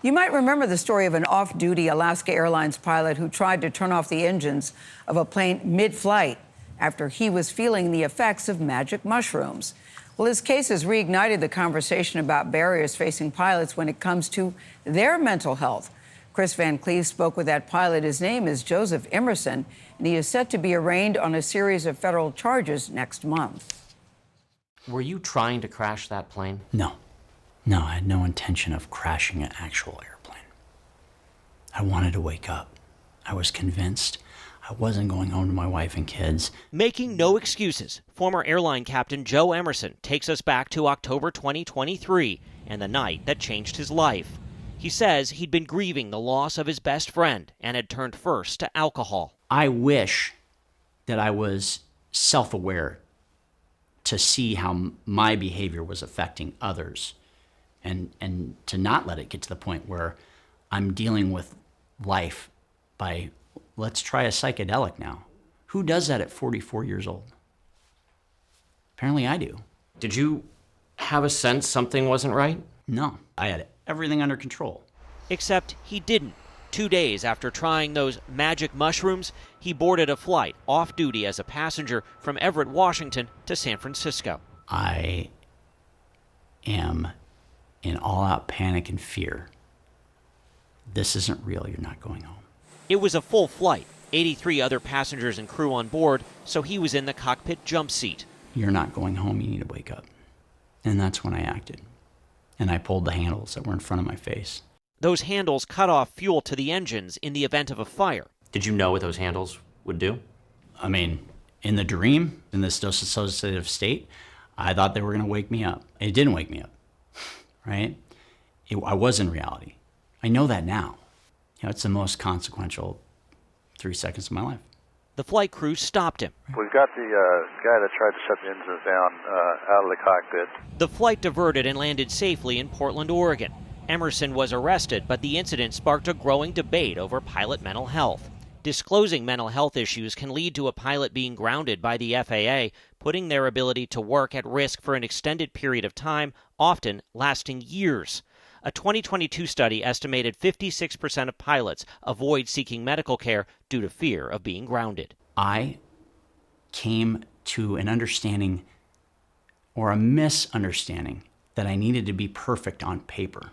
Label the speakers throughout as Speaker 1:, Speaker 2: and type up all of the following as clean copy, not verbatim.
Speaker 1: You might remember the story of an off-duty Alaska Airlines pilot who tried to turn off the engines of a plane mid-flight after he was feeling the effects of magic mushrooms. Well, his case has reignited the conversation about barriers facing pilots when it comes to their mental health. Chris Van Cleve spoke with that pilot. His name is Joseph Emerson, and he is set to be arraigned on a series of federal charges next month.
Speaker 2: Were you trying to crash that plane?
Speaker 3: No. No, I had no intention of crashing an actual airplane. I wanted to wake up. I was convinced I wasn't going home to my wife and kids.
Speaker 4: Making no excuses, former airline captain Joe Emerson takes us back to October 2023 and the night that changed his life. He says he'd been grieving the loss of his best friend and had turned first to alcohol.
Speaker 3: I wish that I was self-aware to see how my behavior was affecting others and to not let it get to the point where I'm dealing with life by, let's try a psychedelic now. Who does that at 44 years old? Apparently I do.
Speaker 2: Did you have a sense something wasn't right?
Speaker 3: No, I had everything under control.
Speaker 4: Except he didn't. 2 days after trying those magic mushrooms, he boarded a flight off-duty as a passenger from Everett, Washington to San Francisco.
Speaker 3: I am in all-out panic and fear. This isn't real. You're not going home.
Speaker 4: It was a full flight, 83 other passengers and crew on board, so he was in the cockpit jump seat.
Speaker 3: You're not going home. You need to wake up. And that's when I acted. And I pulled the handles that were in front of my face.
Speaker 4: Those handles cut off fuel to the engines in the event of a fire.
Speaker 2: Did you know what those handles would do?
Speaker 3: I mean, in the dream, in this dissociative state, I thought they were going to wake me up. It didn't wake me up, right? I was in reality. I know that now. You know, it's the most consequential 3 seconds of my life.
Speaker 4: The flight crew stopped him.
Speaker 5: We've got the guy that tried to shut the engines down out of the cockpit.
Speaker 4: The flight diverted and landed safely in Portland, Oregon. Emerson was arrested, but the incident sparked a growing debate over pilot mental health. Disclosing mental health issues can lead to a pilot being grounded by the FAA, putting their ability to work at risk for an extended period of time, often lasting years. A 2022 study estimated 56% of pilots avoid seeking medical care due to fear of being grounded.
Speaker 3: I came to an understanding or a misunderstanding that I needed to be perfect on paper.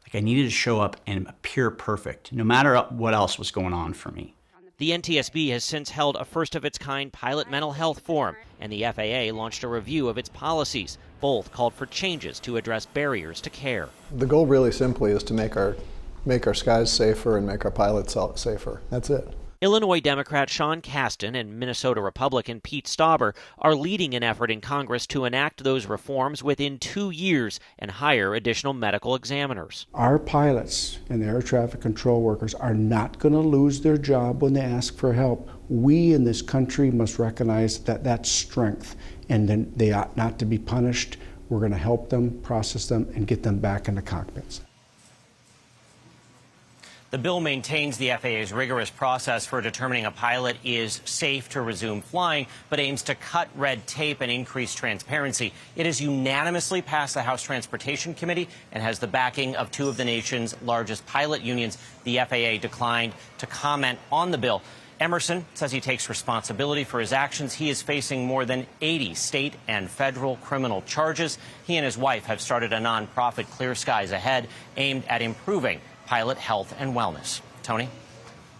Speaker 3: Like I needed to show up and appear perfect, no matter what else was going on for me.
Speaker 4: The NTSB has since held a first-of-its-kind pilot mental health forum, and the FAA launched a review of its policies. Both called for changes to address barriers to care.
Speaker 6: The goal really simply is to make our skies safer and make our pilots safer. That's it.
Speaker 4: Illinois Democrat Sean Casten and Minnesota Republican Pete Stauber are leading an effort in Congress to enact those reforms within 2 years and hire additional medical examiners.
Speaker 7: Our pilots and the air traffic control workers are not going to lose their job when they ask for help. We in this country must recognize that that's strength, and then they ought not to be punished. We're going to help them, process them, and get them back in the cockpits.
Speaker 8: The bill maintains the FAA's rigorous process for determining a pilot is safe to resume flying, but aims to cut red tape and increase transparency. It has unanimously passed the House Transportation Committee and has the backing of 2 of the nation's largest pilot unions. The FAA declined to comment on the bill. Emerson says he takes responsibility for his actions. He is facing more than 80 state and federal criminal charges. He and his wife have started a nonprofit, Clear Skies Ahead, aimed at improving pilot health and wellness. Tony?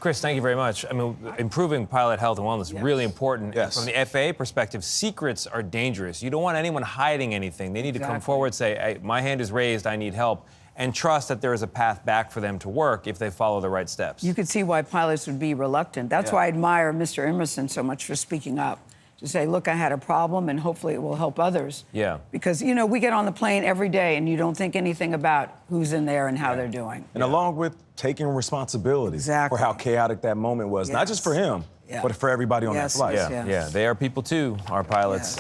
Speaker 9: Chris, thank you very much. I mean, improving pilot health and wellness is really important.
Speaker 10: Yes.
Speaker 9: From the FAA perspective, secrets are dangerous. You don't want anyone hiding anything. They need to come forward, say, hey, my hand is raised, I need help, and trust that there is a path back for them to work if they follow the right steps.
Speaker 1: You could see why pilots would be reluctant. That's why I admire Mr. Emerson so much for speaking up. To say, look, I had a problem, and hopefully it will help others.
Speaker 9: Yeah.
Speaker 1: Because, you know, we get on the plane every day, and you don't think anything about who's in there and how they're doing.
Speaker 10: And along with taking responsibility for how chaotic that moment was, not just for him, but for everybody on that flight.
Speaker 9: Yeah, they are people too, our pilots.